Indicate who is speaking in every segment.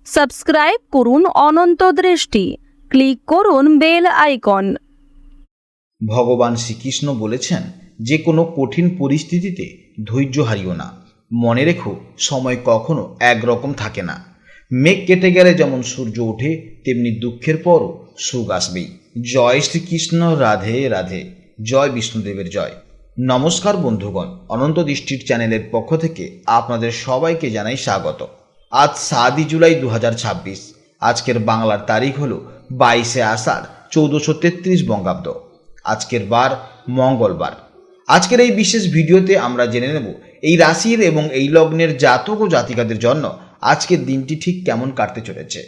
Speaker 1: Subscribe করুন অনন্ত দৃষ্টি, click করুন বেল আইকন।
Speaker 2: ভগবান শ্রীকৃষ্ণ বলেছেন, যে কোনো কঠিন পরিস্থিতিতে ধৈর্য হারিও না। মনে রেখো, সময় কখনো একরকম থাকে না। মেঘ কেটে গেলে যেমন সূর্য ওঠে, তেমনি দুঃখের পরও সুখ আসবেই। জয় শ্রীকৃষ্ণ, রাধে রাধে, জয় বিষ্ণুদেবের জয়। নমস্কার বন্ধুগণ, অনন্ত দৃষ্টির চ্যানেলের পক্ষ থেকে আপনাদের সবাইকে জানাই স্বাগত। আজ 7 জুলাই 2026। আজকের বাংলার তারিখ হল 22 আষাঢ় 1433 বঙ্গাব্দ। আজকের বার মঙ্গলবার। আজকের এই বিশেষ ভিডিওতে আমরা জেনে নেব এই রাশির এবং এই লগ্নের জাতক ও জাতিকাদের জন্য আজকের দিনটি ঠিক কেমন কাটতে চলেছে।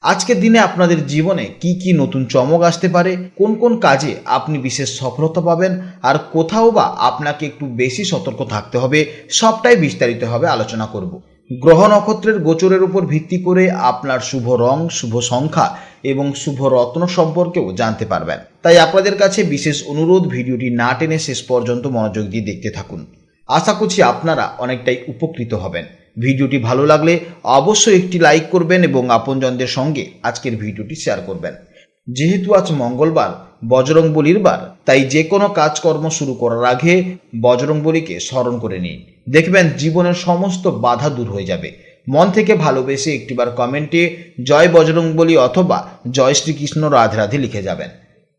Speaker 2: আজকের দিনে আপনাদের জীবনে কি কি নতুন চমক আসতে পারে, কোন কোন কাজে আপনি বিশেষ সফলতা পাবেন, আর কোথাও বা আপনাকে একটু বেশি সতর্ক থাকতে হবে, সবটাই বিস্তারিতভাবে আলোচনা করব। গ্রহ নক্ষত্রের গোচরের উপর ভিত্তি করে আপনার শুভ রং, শুভ সংখ্যা এবং শুভ রত্ন সম্পর্কেও জানতে পারবেন। তাই আপনাদের কাছে বিশেষ অনুরোধ, ভিডিওটি না টেনে শেষ পর্যন্ত মনোযোগ দিয়ে দেখতে থাকুন। আশা করছি আপনারা অনেকটাই উপকৃত হবেন। ভিডিওটি ভালো লাগলে অবশ্যই একটি লাইক করবেন এবং আপনজনদের সঙ্গে আজকের ভিডিওটি শেয়ার করবেন। যেহেতু আজ মঙ্গলবার, বজরংবলীর বার, তাই যে কোনো কাজকর্ম শুরু করার আগে বজরংবলীকে স্মরণ করে নিন। দেখবেন জীবনের সমস্ত বাধা দূর হয়ে যাবে। মন থেকে ভালোবেসে একটিবার কমেন্টে জয় বজরংবলী অথবা জয় শ্রীকৃষ্ণ রাধে রাধে লিখে যাবেন।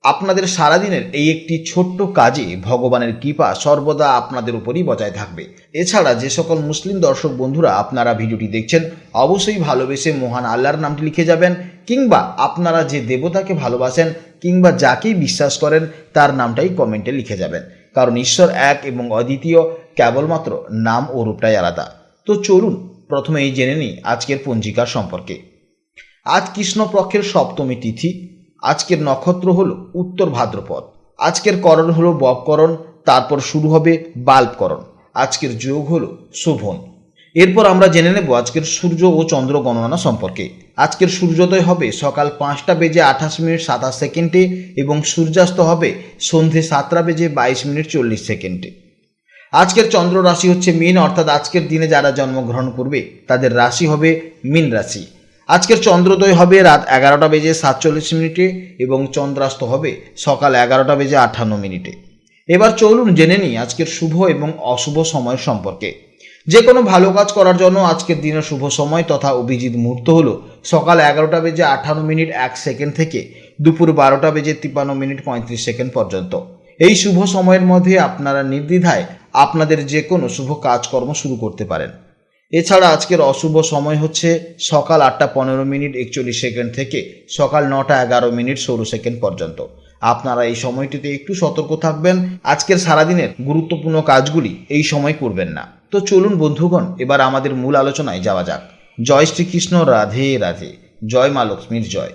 Speaker 2: আপনাদের সারাদিনের এই একটি ছোট্ট কাজে ভগবানের কৃপা সর্বদা আপনাদের উপরই বজায় থাকবে। এছাড়া যে সকল মুসলিম দর্শক বন্ধুরা আপনারা ভিডিওটি দেখছেন, অবশ্যই ভালোবেসে মহান আল্লাহর নামটি লিখে যাবেন, কিংবা আপনারা যে দেবতাকে ভালোবাসেন কিংবা যাকেই বিশ্বাস করেন তার নামটাই কমেন্টে লিখে যাবেন। কারণ ঈশ্বর এক এবং অদ্বিতীয়, কেবলমাত্র নাম ও রূপটাই আলাদা। তো চলুন প্রথমে এই জেনে নিই আজকের পঞ্জিকার সম্পর্কে। আজ কৃষ্ণপক্ষের সপ্তমী তিথি। আজকের নক্ষত্র হলো উত্তর ভাদ্রপদ। আজকের করণ হলো ববকরণ, তারপর শুরু হবে বাল্বকরণ। আজকের যোগ হলো শোভন। এরপর আমরা জেনে নেব আজকের সূর্য ও চন্দ্র গণনা সম্পর্কে। আজকের সূর্যোদয় হবে সকাল 5:28:27 এবং সূর্যাস্ত হবে সন্ধে 7:22:40। আজকের চন্দ্র রাশি হচ্ছে মীন, অর্থাৎ আজকের দিনে যারা জন্মগ্রহণ করবে তাদের রাশি হবে মীন রাশি। আজকের চন্দ্রোদয় হবে রাত 11:47 এবং চন্দ্রাস্ত হবে সকাল 11:58। এবার চলুন জেনে নিই আজকের শুভ এবং অশুভ সময় সম্পর্কে। যে কোনো ভালো কাজ করার জন্য আজকের দিনের শুভ সময় তথা অভিজিৎ মুহূর্ত হলো সকাল 11:58 থেকে দুপুর 12:53 পর্যন্ত। এই শুভ সময়ের মধ্যে আপনারা নির্দ্বিধায় আপনাদের যে কোনো শুভ কাজকর্ম শুরু করতে পারেন। এছাড়া আজকের অশুভ সময় হচ্ছে সকাল 8:15:41 থেকে সকাল 9:11:16 পর্যন্ত। আপনারা এই সময়টিতে একটু সতর্ক থাকবেন। আজকের সারাদিনের গুরুত্বপূর্ণ কাজগুলি এই সময় করবেন না। তো চলুন বন্ধুগণ, এবার আমাদের মূল আলোচনায় যাওয়া যাক। জয় শ্রীকৃষ্ণ, রাধে রাধে, জয় মা লক্ষ্মীর জয়।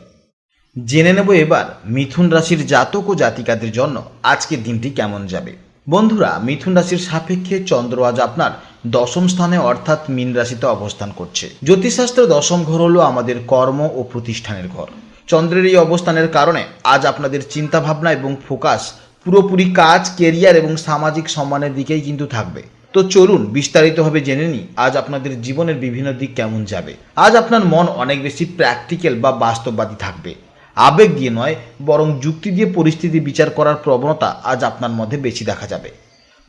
Speaker 2: জেনে নেব এবার মিথুন রাশির জাতক ও জাতিকাদের জন্য আজকের দিনটি কেমন যাবে। বন্ধুরা, মিথুন রাশির সাপেক্ষে চন্দ্র আজ আপনার দশম স্থানে অর্থাৎ মীন রাশিতে অবস্থান করছে। জ্যোতিষশাস্ত্রে দশম ঘর হলো আমাদের কর্ম ও প্রতিষ্ঠানের ঘর। চন্দ্রের এই অবস্থানের কারণে আজ আপনাদের চিন্তাভাবনা এবং ফোকাস পুরোপুরি কাজ, কেরিয়ার এবং সামাজিক সম্মানের দিকেই কিন্তু থাকবে। তো চলুন বিস্তারিতভাবে জেনে নিই আজ আপনাদের জীবনের বিভিন্ন দিক কেমন যাবে। আজ আপনার মন অনেক বেশি প্র্যাকটিক্যাল বা বাস্তববাদী থাকবে। আবেগ দিয়ে নয়, বরং যুক্তি দিয়ে পরিস্থিতি বিচার করার প্রবণতা আজ আপনার মধ্যে বেশি দেখা যাবে।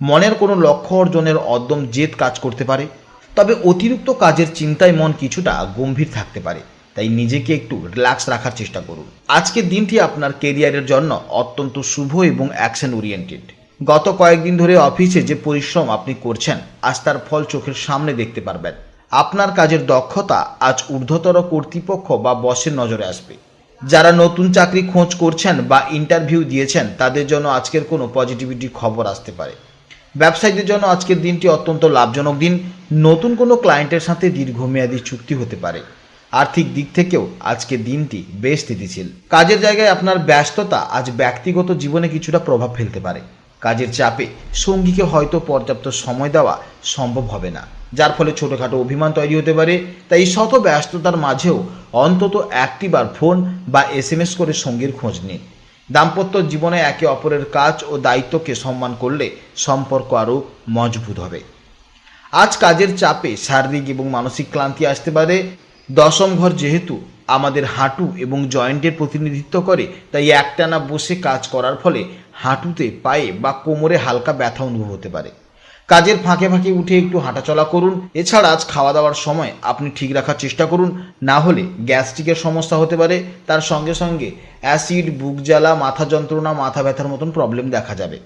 Speaker 2: মনের কোনো লক্ষ্য অর্জনের অদ্যম জেদ কাজ করতে পারে, তবে অতিরিক্ত কাজের চিন্তায় মন কিছুটা গম্ভীর থাকতে পারে। তাই নিজেকে একটু রিল্যাক্স রাখার চেষ্টা করুন। আজকের দিনটি আপনার কেরিয়ারের জন্য অত্যন্ত শুভ এবং অ্যাকশন ওরিয়েন্টেড। গত কয়েকদিন ধরে অফিসে যে পরিশ্রম আপনি করছেন, আজ তার ফল চোখের সামনে দেখতে পারবেন। আপনার কাজের দক্ষতা আজ ঊর্ধ্বতর কর্তৃপক্ষ বা বসের নজরে আসবে। যারা নতুন চাকরি খোঁজ করছেন বা ইন্টারভিউ দিয়েছেন তাদের জন্য আজকের কোনো পজিটিভিটি খবর আসতে পারে। ব্যবসায়ীদের জন্য আজকের দিনটি অত্যন্ত লাভজনক দিন। নতুন কোনো ক্লায়েন্টের সাথে দীর্ঘমেয়াদী চুক্তি হতে পারে। আর্থিক দিক থেকেও আজকের দিনটি বেশ স্থিতিশীল। কাজের জায়গায় আপনার ব্যস্ততা আজ ব্যক্তিগত জীবনে কিছুটা প্রভাব ফেলতে পারে। কাজের চাপে সঙ্গীকে হয়তো পর্যাপ্ত সময় দেওয়া সম্ভব হবে না, যার ফলে ছোটোখাটো অভিমান তৈরি হতে পারে। তাই শত ব্যস্ততার মাঝেও অন্তত একটিবার ফোন বা SMS করে সঙ্গীর খোঁজ নিন। দাম্পত্য জীবনে একে অপরের কাজ ও দায়িত্বকে সম্মান করলে সম্পর্ক আরও মজবুত হবে। আজ কাজের চাপে শারীরিক এবং মানসিক ক্লান্তি আসতে পারে। দশম ঘর যেহেতু আমাদের হাঁটু এবং জয়েন্টের প্রতিনিধিত্ব করে, তাই একটানা বসে কাজ করার ফলে হাঁটুতে, পায়ে বা কোমরে হালকা ব্যথা অনুভব হতে পারে। কাজের ফাঁকে ফাঁকে উঠে একটু হাঁটাচলা করুন। এছাড়া আজ খাওয়া দাওয়ার সময় আপনি ঠিক রাখার চেষ্টা করুন, না হলে গ্যাস্ট্রিকের সমস্যা হতে পারে। তার সঙ্গে সঙ্গে অ্যাসিড, বুক জ্বালা, মাথা যন্ত্রণা, মাথা ব্যথার মতন প্রবলেম দেখা যাবে।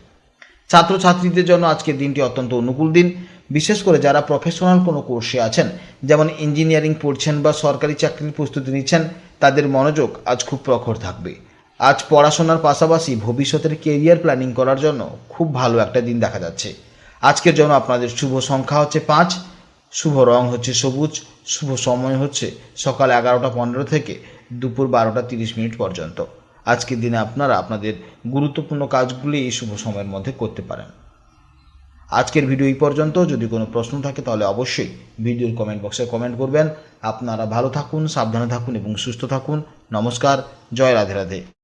Speaker 2: ছাত্রছাত্রীদের জন্য আজকের দিনটি অত্যন্ত অনুকূল দিন, বিশেষ করে যারা প্রফেশনাল কোনো কোর্সে আছেন, যেমন ইঞ্জিনিয়ারিং পড়ছেন বা সরকারি চাকরির প্রস্তুতি নিচ্ছেন, তাদের মনোযোগ আজ খুব প্রখর থাকবে। আজ পড়াশোনার পাশাপাশি ভবিষ্যতের কেরিয়ার প্ল্যানিং করার জন্য খুব ভালো একটা দিন দেখা যাচ্ছে। আজকের জন্য আপনাদের শুভ সংখ্যা হচ্ছে 5, শুভ রং হচ্ছে সবুজ, শুভ সময় হচ্ছে সকাল 11টা 15 থেকে দুপুর 12টা 30 পর্যন্ত। আজকের দিনে আপনারা আপনাদের গুরুত্বপূর্ণ কাজগুলি এই শুভ সময়ের মধ্যে করতে পারেন। আজকের ভিডিও এই পর্যন্ত। যদি কোনো প্রশ্ন থাকে তাহলে অবশ্যই ভিডিওর কমেন্ট বক্সে কমেন্ট করবেন। আপনারা ভালো থাকুন, সাবধানে থাকুন এবং সুস্থ থাকুন। নমস্কার, জয় রাধে রাধে।